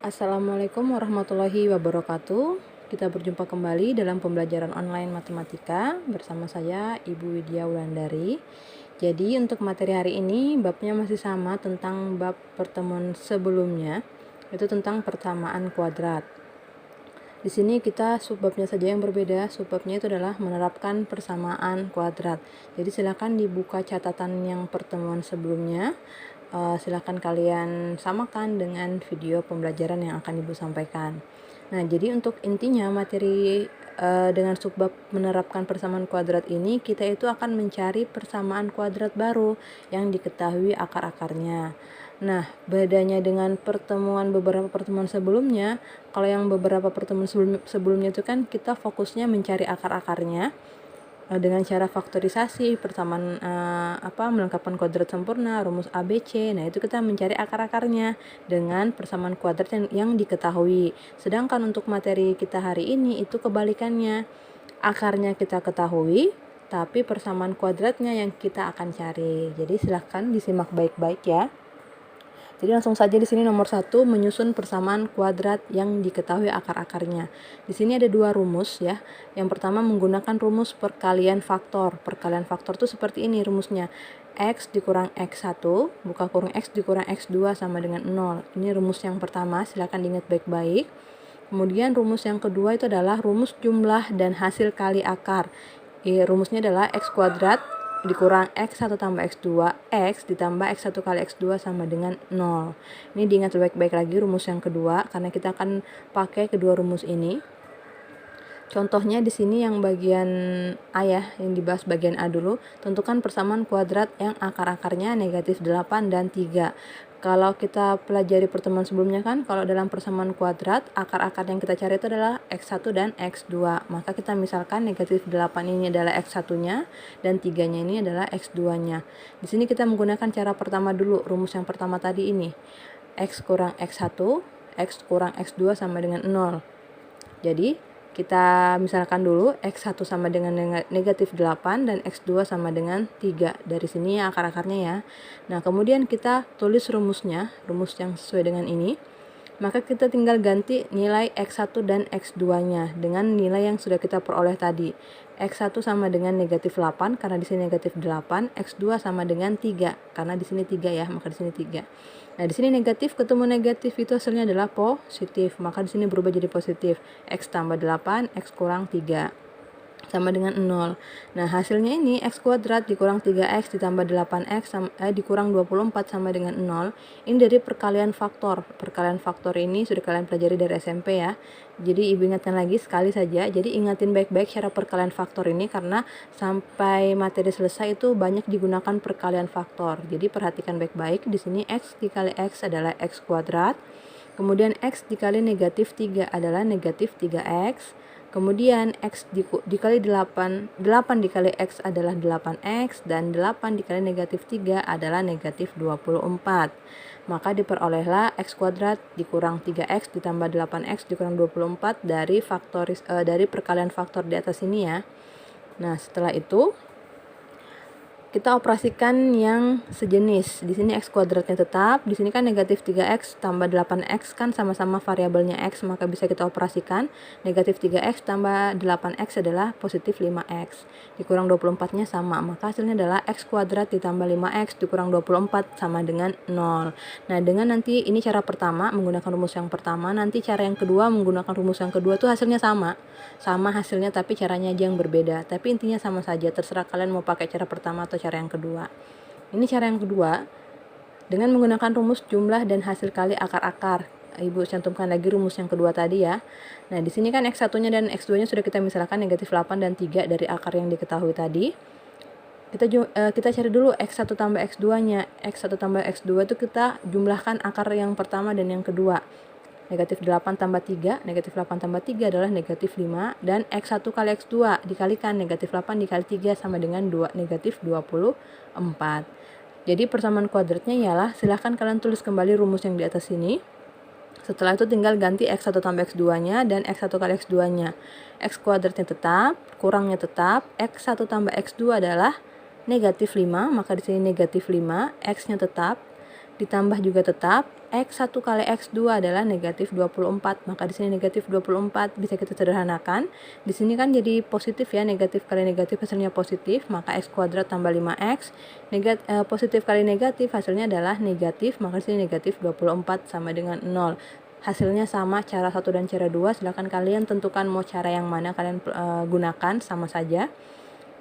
Assalamualaikum warahmatullahi wabarakatuh. Kita berjumpa kembali dalam pembelajaran online matematika bersama saya Ibu Widya Wulandari. Jadi untuk materi hari ini babnya masih sama tentang bab pertemuan sebelumnya, yaitu tentang persamaan kuadrat. Di sini kita subbabnya saja yang berbeda. Subbabnya itu adalah menerapkan persamaan kuadrat. Jadi silakan dibuka catatan yang pertemuan sebelumnya. Silakan kalian samakan dengan video pembelajaran yang akan Ibu sampaikan. Nah, jadi untuk intinya materi dengan subbab menerapkan persamaan kuadrat ini, kita itu akan mencari persamaan kuadrat baru yang diketahui akar-akarnya. Nah, bedanya dengan beberapa pertemuan sebelumnya, kalau yang beberapa pertemuan sebelumnya itu kan kita fokusnya mencari akar-akarnya dengan cara faktorisasi, persamaan melengkapkan kuadrat sempurna, rumus ABC. Nah, itu kita mencari akar-akarnya dengan persamaan kuadrat yang diketahui. Sedangkan untuk materi kita hari ini itu kebalikannya. Akarnya kita ketahui, tapi persamaan kuadratnya yang kita akan cari. Jadi silahkan disimak baik-baik ya. Jadi langsung saja di sini nomor 1, menyusun persamaan kuadrat yang diketahui akar-akarnya. Di sini ada 2 rumus ya. Yang pertama menggunakan rumus perkalian faktor. Perkalian faktor itu seperti ini rumusnya. X dikurang X1, buka kurung X dikurang X2 sama dengan 0. Ini rumus yang pertama, silakan diingat baik-baik. Kemudian rumus yang kedua itu adalah rumus jumlah dan hasil kali akar. Rumusnya adalah X kuadrat dikurang X1 tambah X2, X ditambah X1 kali X2 sama dengan 0. Ini diingat baik-baik lagi rumus yang kedua, karena kita akan pakai kedua rumus ini. Contohnya di sini yang bagian A ya, yang dibahas bagian A dulu. Tentukan persamaan kuadrat yang akar-akarnya negatif 8 dan 3. Kalau kita pelajari pertemuan sebelumnya kan, kalau dalam persamaan kuadrat, akar-akar yang kita cari itu adalah X1 dan X2. Maka kita misalkan negatif 8 ini adalah X1-nya, dan 3-nya ini adalah X2-nya. Di sini kita menggunakan cara pertama dulu, rumus yang pertama tadi ini. X kurang X1, X kurang X2 sama dengan 0. Jadi, kita misalkan dulu X1 sama dengan negatif 8 dan X2 sama dengan 3. Dari sini ya akar-akarnya ya. Nah, kemudian kita tulis rumusnya, rumus yang sesuai dengan ini. Maka kita tinggal ganti nilai X1 dan X2-nya dengan nilai yang sudah kita peroleh tadi. X1 sama dengan negatif 8 karena di sini negatif 8, X2 sama dengan 3 karena di sini 3 ya, maka di sini 3. Nah, di sini negatif ketemu negatif itu hasilnya adalah positif, maka di sini berubah jadi positif. X tambah 8, X kurang 3 sama dengan 0. Nah, hasilnya ini X kuadrat dikurang 3X ditambah 8X dikurang 24 sama dengan 0. Ini dari perkalian faktor. Perkalian faktor ini sudah kalian pelajari dari SMP ya. Jadi Ibu ingatkan lagi sekali saja. Jadi ingatin baik-baik cara perkalian faktor ini karena sampai materi selesai itu banyak digunakan perkalian faktor. Jadi perhatikan baik-baik. Di sini X dikali X adalah X kuadrat. Kemudian X dikali negatif 3 adalah negatif 3X. Kemudian X dikali 8 dikali X adalah 8X, dan 8 dikali negatif 3 adalah negatif 24. Maka diperolehlah X kuadrat dikurang 3X ditambah 8X dikurang 24 dari perkalian faktor di atas ini ya. Nah, setelah itu kita operasikan yang sejenis. Di sini X kuadratnya tetap, di sini kan negatif 3X tambah 8X kan sama-sama variabelnya X, maka bisa kita operasikan. Negatif 3X tambah 8X adalah positif 5X. Dikurang 24-nya sama, maka hasilnya adalah X kuadrat ditambah 5X dikurang 24 sama dengan 0. Nah, dengan nanti ini cara pertama menggunakan rumus yang pertama, nanti cara yang kedua menggunakan rumus yang kedua tuh hasilnya sama. Sama hasilnya tapi caranya aja yang berbeda. Tapi intinya sama saja, terserah kalian mau pakai cara pertama atau cara yang kedua. Ini cara yang kedua dengan menggunakan rumus jumlah dan hasil kali akar-akar. Ibu cantumkan lagi rumus yang kedua tadi ya. Nah, di sini kan X1-nya dan X2-nya sudah kita misalkan negatif 8 dan 3 dari akar yang diketahui tadi. Kita cari dulu X1 tambah X2-nya. X1 tambah X2 itu kita jumlahkan akar yang pertama dan yang kedua. Negatif 8 tambah 3, negatif 8 tambah 3 adalah negatif 5, dan X1 kali X2 dikalikan negatif 8 dikali 3 sama dengan 2, negatif 24. Jadi persamaan kuadratnya ialah, silahkan kalian tulis kembali rumus yang di atas ini. Setelah itu tinggal ganti X1 tambah X2-nya dan X1 kali X2-nya. X kuadratnya tetap, kurangnya tetap, X1 tambah X2 adalah negatif 5, maka di sini negatif 5, X-nya tetap. ditambah juga tetap, X1 kali X2 adalah negatif 24, maka di sini negatif 24 bisa kita sederhanakan. Di sini kan jadi positif ya, negatif kali negatif hasilnya positif, maka X kuadrat tambah 5X, positif kali negatif hasilnya adalah negatif, maka di sini negatif 24 sama dengan 0. Hasilnya sama cara 1 dan cara 2, silahkan kalian tentukan mau cara yang mana kalian gunakan, sama saja.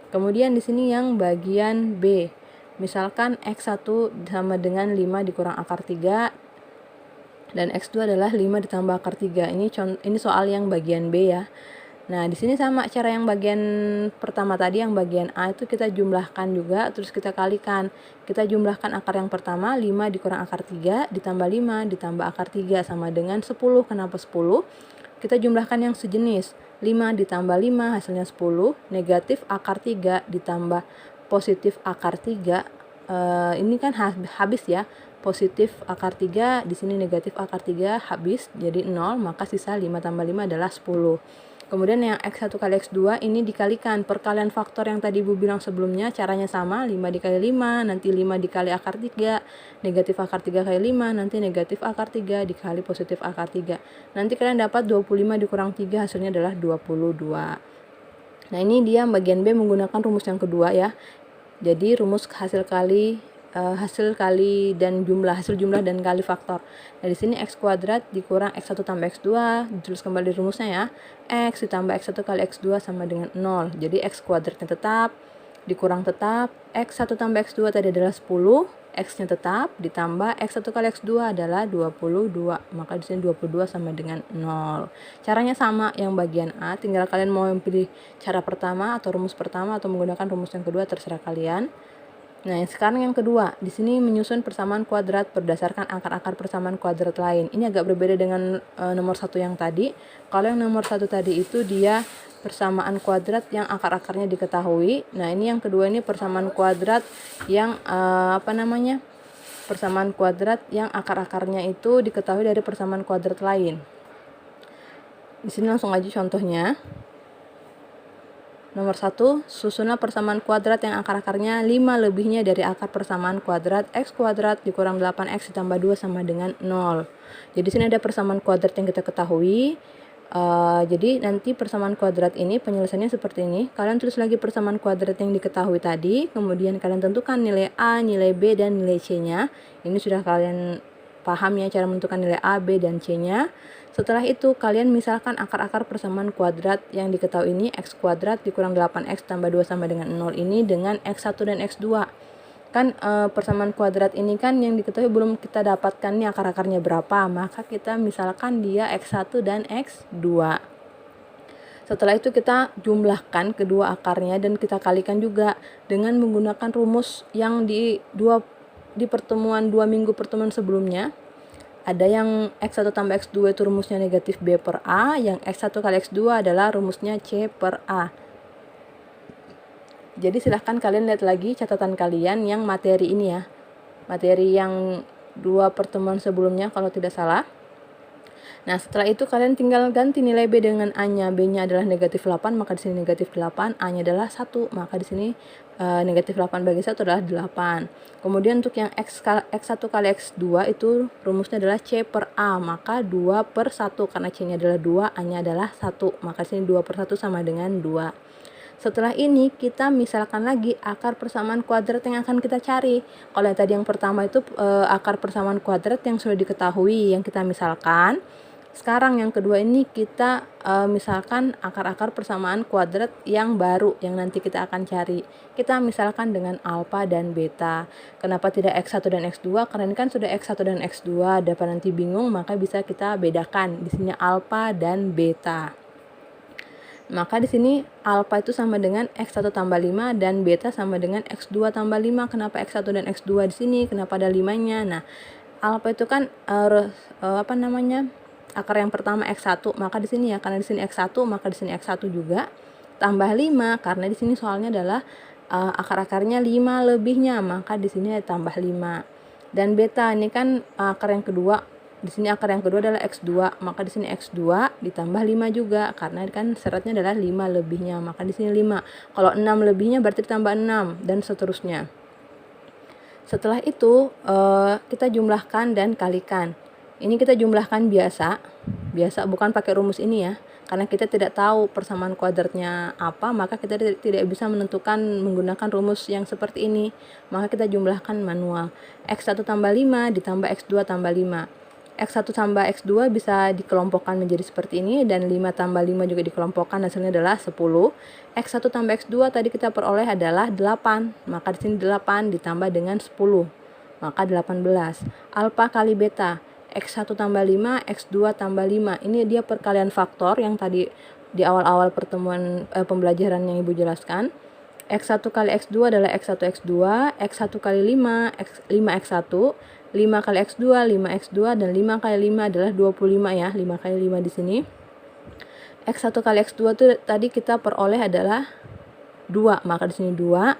Kemudian di sini yang bagian B. Misalkan X1 sama dengan 5 dikurang akar 3 dan X2 adalah 5 ditambah akar 3. Ini soal yang bagian B ya. Nah, di sini sama cara yang bagian pertama tadi, yang bagian A itu kita jumlahkan juga, terus kita kalikan. Kita jumlahkan akar yang pertama, 5 dikurang akar 3 ditambah 5 ditambah akar 3 sama dengan 10. Kenapa 10? Kita jumlahkan yang sejenis. 5 ditambah 5 hasilnya 10, negatif akar 3 ditambah positif akar 3, ini kan habis ya, positif akar 3, di sini negatif akar 3 habis jadi 0, maka sisa 5 tambah 5 adalah 10. Kemudian yang X1 kali X2 ini dikalikan, perkalian faktor yang tadi Ibu bilang sebelumnya, caranya sama, 5 dikali 5, nanti 5 dikali akar 3, negatif akar 3 kali 5, nanti negatif akar 3 dikali positif akar 3. Nanti kalian dapat 25 dikurang 3 hasilnya adalah 22. Nah, ini dia bagian B menggunakan rumus yang kedua ya. Jadi rumus hasil kali dan hasil jumlah dan kali faktor. Nah, di sini X kuadrat dikurang X1 tambah X2, ditulis kembali rumusnya ya. X ditambah X1 kali X2 sama dengan 0. Jadi X kuadratnya tetap, dikurang tetap, X1 tambah X2 tadi adalah 10, X-nya tetap, ditambah X1 kali X2 adalah 22. Maka di sini 22 sama dengan 0. Caranya sama yang bagian A, tinggal kalian mau pilih cara pertama atau rumus pertama atau menggunakan rumus yang kedua, terserah kalian. Nah, sekarang yang kedua, di sini menyusun persamaan kuadrat berdasarkan akar-akar persamaan kuadrat lain. Ini agak berbeda dengan nomor 1 yang tadi. Kalau yang nomor 1 tadi itu dia persamaan kuadrat yang akar-akarnya diketahui. Nah, ini yang kedua ini persamaan kuadrat yang persamaan kuadrat yang akar-akarnya itu diketahui dari persamaan kuadrat lain. Di sini langsung aja contohnya. Nomor 1, susunlah persamaan kuadrat yang akar-akarnya 5 lebihnya dari akar persamaan kuadrat X kuadrat dikurang 8X ditambah 2 sama dengan 0. Jadi sini ada persamaan kuadrat yang kita ketahui. Jadi nanti persamaan kuadrat ini penyelesaiannya seperti ini. Kalian tulis lagi persamaan kuadrat yang diketahui tadi, kemudian kalian tentukan nilai A, nilai B, dan nilai C-nya. Ini sudah kalian paham ya cara menentukan nilai A, B, dan C-nya. Setelah itu kalian misalkan akar-akar persamaan kuadrat yang diketahui ini, X kuadrat dikurang 8X tambah 2 sama dengan 0 ini dengan X1 dan X2. Kan persamaan kuadrat ini kan yang diketahui belum kita dapatkan nih akar-akarnya berapa, maka kita misalkan dia X1 dan X2. Setelah itu kita jumlahkan kedua akarnya dan kita kalikan juga dengan menggunakan rumus yang di pertemuan 2 minggu pertemuan sebelumnya. Ada yang X1 tambah X2 itu rumusnya negatif B per A, yang X1 kali X2 adalah rumusnya C per A. Jadi silahkan kalian lihat lagi catatan kalian yang materi ini ya. Materi yang 2 pertemuan sebelumnya kalau tidak salah. Nah, setelah itu kalian tinggal ganti nilai B dengan A-nya. B-nya adalah negatif 8, maka di sini negatif 8. A-nya adalah 1, maka di sini negatif 8 bagi 1 adalah 8. Kemudian untuk yang X1 kali X2 itu rumusnya adalah C per A, maka 2 per 1. Karena C-nya adalah 2, A-nya adalah 1. Maka di sini 2 per 1 sama dengan 2. Setelah ini kita misalkan lagi akar persamaan kuadrat yang akan kita cari. Kalau yang tadi yang pertama itu akar persamaan kuadrat yang sudah diketahui yang kita misalkan. Sekarang yang kedua ini kita misalkan akar-akar persamaan kuadrat yang baru yang nanti kita akan cari. Kita misalkan dengan alfa dan beta. Kenapa tidak X1 dan X2? Karena ini kan sudah X1 dan X2. Dapat nanti bingung, maka bisa kita bedakan. Di sini alfa dan beta. Maka di sini alfa itu sama dengan X1 tambah 5 dan beta sama dengan X2 tambah 5. Kenapa X1 dan X2 di sini? Kenapa ada 5-nya? Nah, alfa itu kan akar yang pertama X1, maka di sini ya, karena di sini X1, maka di sini X1 juga tambah 5, karena di sini soalnya adalah akar-akarnya 5 lebihnya, maka di sini tambah 5. Dan beta ini kan akar yang kedua, di sini akar yang kedua adalah X2, maka di sini X2 ditambah 5 juga, karena kan syaratnya adalah 5 lebihnya, maka di sini 5. Kalau 6 lebihnya berarti ditambah 6 dan seterusnya. Setelah itu kita jumlahkan dan kalikan. Ini kita jumlahkan biasa bukan pakai rumus ini ya. Karena kita tidak tahu persamaan kuadratnya apa, maka kita tidak bisa menentukan menggunakan rumus yang seperti ini. Maka kita jumlahkan manual. X1 tambah 5 ditambah X2 tambah 5. X1 tambah X2 bisa dikelompokkan menjadi seperti ini, dan 5 tambah 5 juga dikelompokkan, hasilnya adalah 10. X1 tambah X2 tadi kita peroleh adalah 8, maka di sini 8 ditambah dengan 10, maka 18. Alfa kali beta, X1 tambah 5, X2 tambah 5, ini dia perkalian faktor yang tadi di awal-awal pertemuan pembelajaran yang Ibu jelaskan. X1 kali X2 adalah X1 X2, X1 kali 5, 5X1, 5 kali X2, 5X2, dan 5 kali 5 adalah 25 ya, 5 kali 5 di sini. X1 kali X2 itu tadi kita peroleh adalah 2, maka di sini 2.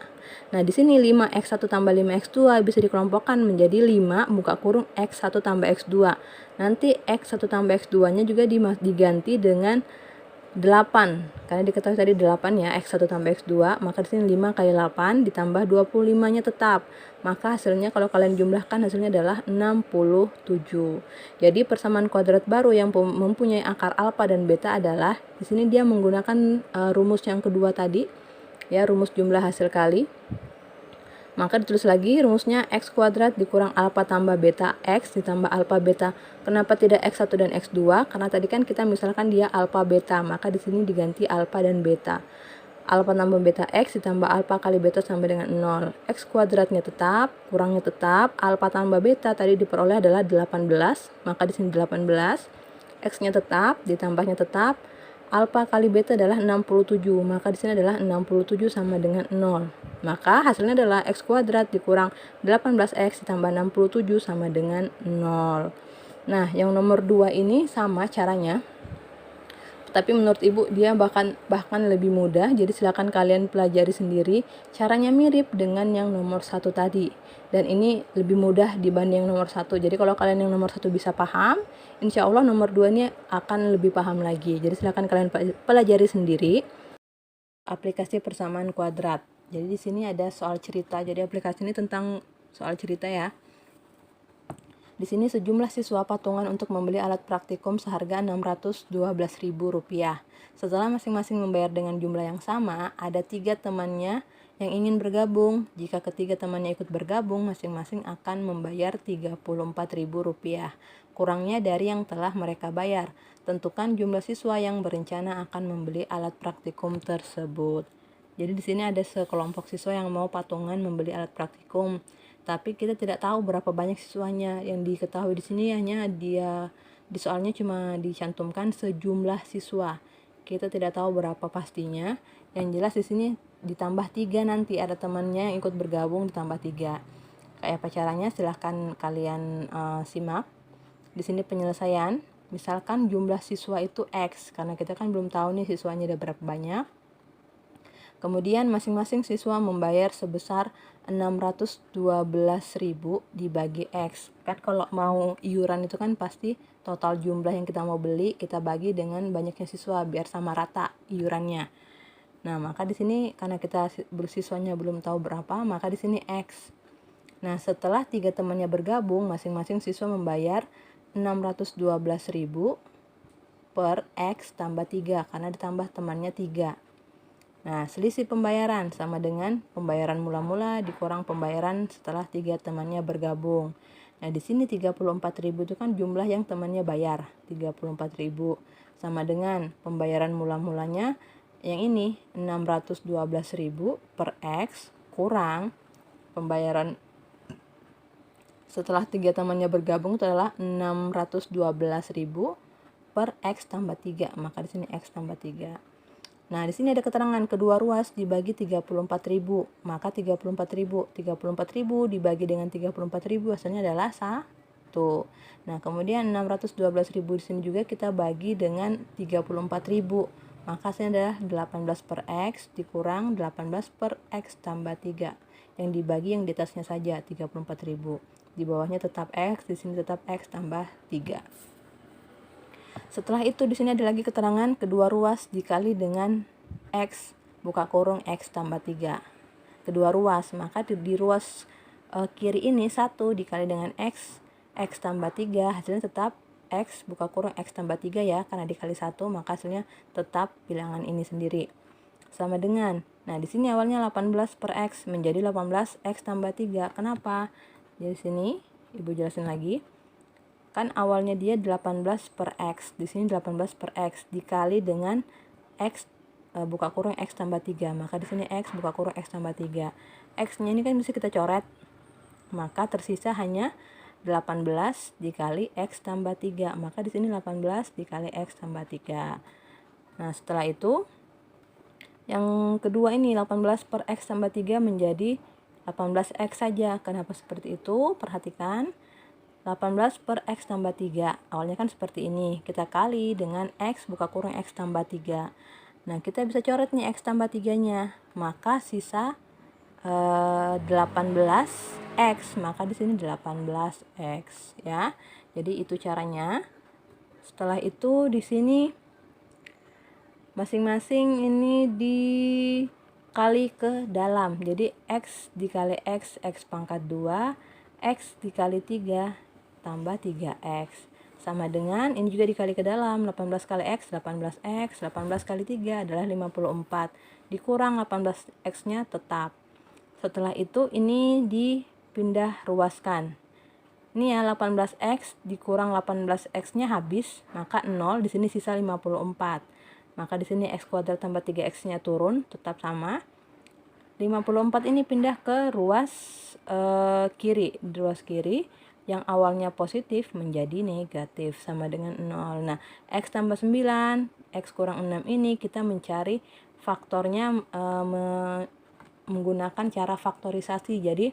Nah, di sini 5X1 tambah 5X2 bisa dikelompokkan menjadi 5 buka kurung X1 tambah X2. Nanti X1 tambah X2-nya juga diganti dengan 8, karena diketahui tadi 8 ya, X1 tambah X2, maka di sini 5 kali 8 ditambah 25-nya tetap. Maka hasilnya kalau kalian jumlahkan hasilnya adalah 67. Jadi persamaan kuadrat baru yang mempunyai akar alfa dan beta adalah di sini dia menggunakan rumus yang kedua tadi ya, rumus jumlah hasil kali. Maka ditulis lagi rumusnya X kuadrat dikurang alfa tambah beta X ditambah alfa beta. Kenapa tidak X1 dan X2? Karena tadi kan kita misalkan dia alfa beta, maka di sini diganti alfa dan beta. Alfa tambah beta X ditambah alfa kali beta sampai dengan 0. X kuadratnya tetap, kurangnya tetap, alfa tambah beta tadi diperoleh adalah 18, maka di sini 18. X-nya tetap, ditambahnya tetap. Alfa kali beta adalah 67, maka di sini adalah 67 sama dengan 0. Maka hasilnya adalah X kuadrat dikurang 18X ditambah 67 sama dengan 0. Nah, yang nomor 2 ini sama caranya, tapi menurut Ibu dia bahkan lebih mudah, jadi silakan kalian pelajari sendiri. Caranya mirip dengan yang nomor 1 tadi, dan ini lebih mudah dibanding yang nomor 1. Jadi kalau kalian yang nomor 1 bisa paham, insya Allah nomor 2 ini akan lebih paham lagi. Jadi silakan kalian pelajari sendiri. Aplikasi persamaan kuadrat. Jadi di sini ada soal cerita. Jadi aplikasi ini tentang soal cerita ya. Di sini sejumlah siswa patungan untuk membeli alat praktikum seharga Rp612.000. Setelah masing-masing membayar dengan jumlah yang sama, ada 3 temannya yang ingin bergabung. Jika ketiga temannya ikut bergabung, masing-masing akan membayar Rp34.000, kurangnya dari yang telah mereka bayar. Tentukan jumlah siswa yang berencana akan membeli alat praktikum tersebut. Jadi di sini ada sekelompok siswa yang mau patungan membeli alat praktikum, tapi kita tidak tahu berapa banyak siswanya. Yang diketahui di sini hanya di soalnya cuma dicantumkan sejumlah siswa. Kita tidak tahu berapa pastinya. Yang jelas di sini ditambah 3, nanti ada temannya yang ikut bergabung ditambah 3. Kayak apa caranya? Silahkan kalian simak. Di sini penyelesaian. Misalkan jumlah siswa itu X, karena kita kan belum tahu nih siswanya ada berapa banyak. Kemudian masing-masing siswa membayar sebesar 612.000 dibagi X. Kan kalau mau iuran itu kan pasti total jumlah yang kita mau beli kita bagi dengan banyaknya siswa biar sama rata iurannya. Nah, maka di sini karena kita bersiswanya belum tahu berapa, maka di sini X. Nah, setelah 3 temannya bergabung, masing-masing siswa membayar 612.000 per X tambah 3 karena ditambah temannya 3. Nah, selisih pembayaran sama dengan pembayaran mula-mula dikurang pembayaran setelah 3 temannya bergabung. Nah, di sini 34.000 itu kan jumlah yang temannya bayar, 34.000 sama dengan pembayaran mula-mulanya yang ini 612.000 per X kurang pembayaran setelah 3 temannya bergabung itu adalah 612.000 per X tambah 3, maka di sini X tambah 3. Nah, di sini ada keterangan kedua ruas dibagi 34.000, maka 34.000 dibagi dengan 34.000 hasilnya adalah 1. Nah, kemudian 612.000 di sini juga kita bagi dengan 34.000, maka hasilnya adalah 18 per X dikurang 18 per X tambah 3. Yang dibagi yang di atasnya saja 34.000. Di bawahnya tetap X, di sini tetap X tambah 3. Setelah itu di sini ada lagi keterangan kedua ruas dikali dengan X buka kurung X tambah 3. Kedua ruas, maka di ruas kiri ini 1 dikali dengan X tambah 3, hasilnya tetap X buka kurung X tambah 3 ya, karena dikali 1 maka hasilnya tetap bilangan ini sendiri. Sama dengan, nah di sini awalnya 18 per X menjadi 18 X tambah 3. Kenapa? Jadi sini Ibu jelasin lagi. Kan awalnya dia 18 per X, di sini 18 per X dikali dengan X buka kurung X tambah 3, maka di sini X buka kurung X tambah 3. X-nya ini kan bisa kita coret, maka tersisa hanya 18 dikali X tambah 3, maka di sini 18 dikali X tambah 3. Nah setelah itu yang kedua ini 18 per X tambah 3 menjadi 18X saja. Kenapa seperti itu? Perhatikan, 18 per X tambah 3 awalnya kan seperti ini, kita kali dengan X buka kurung X tambah 3. Nah kita bisa coret nih X tambah 3 nya, maka sisa 18X, maka di sini 18X ya. Jadi itu caranya. Setelah itu di sini masing-masing ini dikali ke dalam. Jadi X dikali X, X pangkat 2, X dikali 3 tambah 3X. Sama dengan ini juga dikali ke dalam, 18 kali X, 18X, 18 kali 3 adalah 54. Dikurang 18X-nya tetap. Setelah itu ini dipindah ruaskan. Ini ya 18X dikurang 18X-nya habis, maka 0, di sini sisa 54. Maka di sini X kuadrat tambah 3X-nya turun, tetap sama. 54 ini pindah ke ruas kiri. Di ruas kiri yang awalnya positif menjadi negatif, sama dengan 0. Nah, X tambah 9, X kurang 6 ini kita mencari faktornya menggunakan cara faktorisasi. Jadi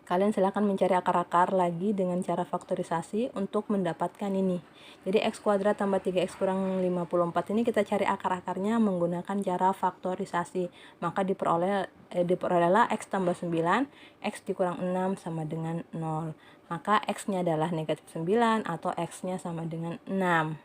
kalian silahkan mencari akar-akar lagi dengan cara faktorisasi untuk mendapatkan ini. Jadi X kuadrat tambah 3X kurang 54 ini kita cari akar-akarnya menggunakan cara faktorisasi. Maka diperolehlah X tambah 9, X dikurang 6 sama dengan 0. Maka X-nya adalah negatif 9 atau X-nya sama dengan 6.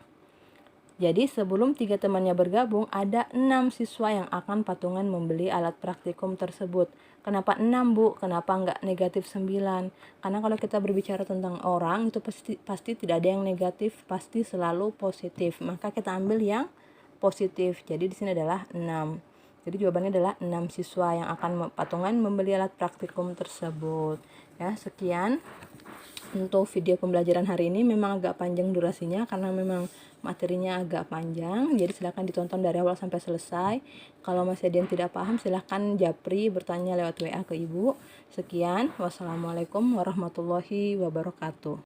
Jadi sebelum 3 temannya bergabung, ada 6 siswa yang akan patungan membeli alat praktikum tersebut. Kenapa 6 Bu? Kenapa enggak negatif 9? Karena kalau kita berbicara tentang orang, itu pasti tidak ada yang negatif, pasti selalu positif. Maka kita ambil yang positif. Jadi di sini adalah 6. Jadi jawabannya adalah 6 siswa yang akan patungan membeli alat praktikum tersebut. Ya, sekian untuk video pembelajaran hari ini. Memang agak panjang durasinya karena memang materinya agak panjang, jadi silahkan ditonton dari awal sampai selesai. Kalau masih ada yang tidak paham, silahkan japri bertanya lewat WA ke Ibu. Sekian, wassalamualaikum warahmatullahi wabarakatuh.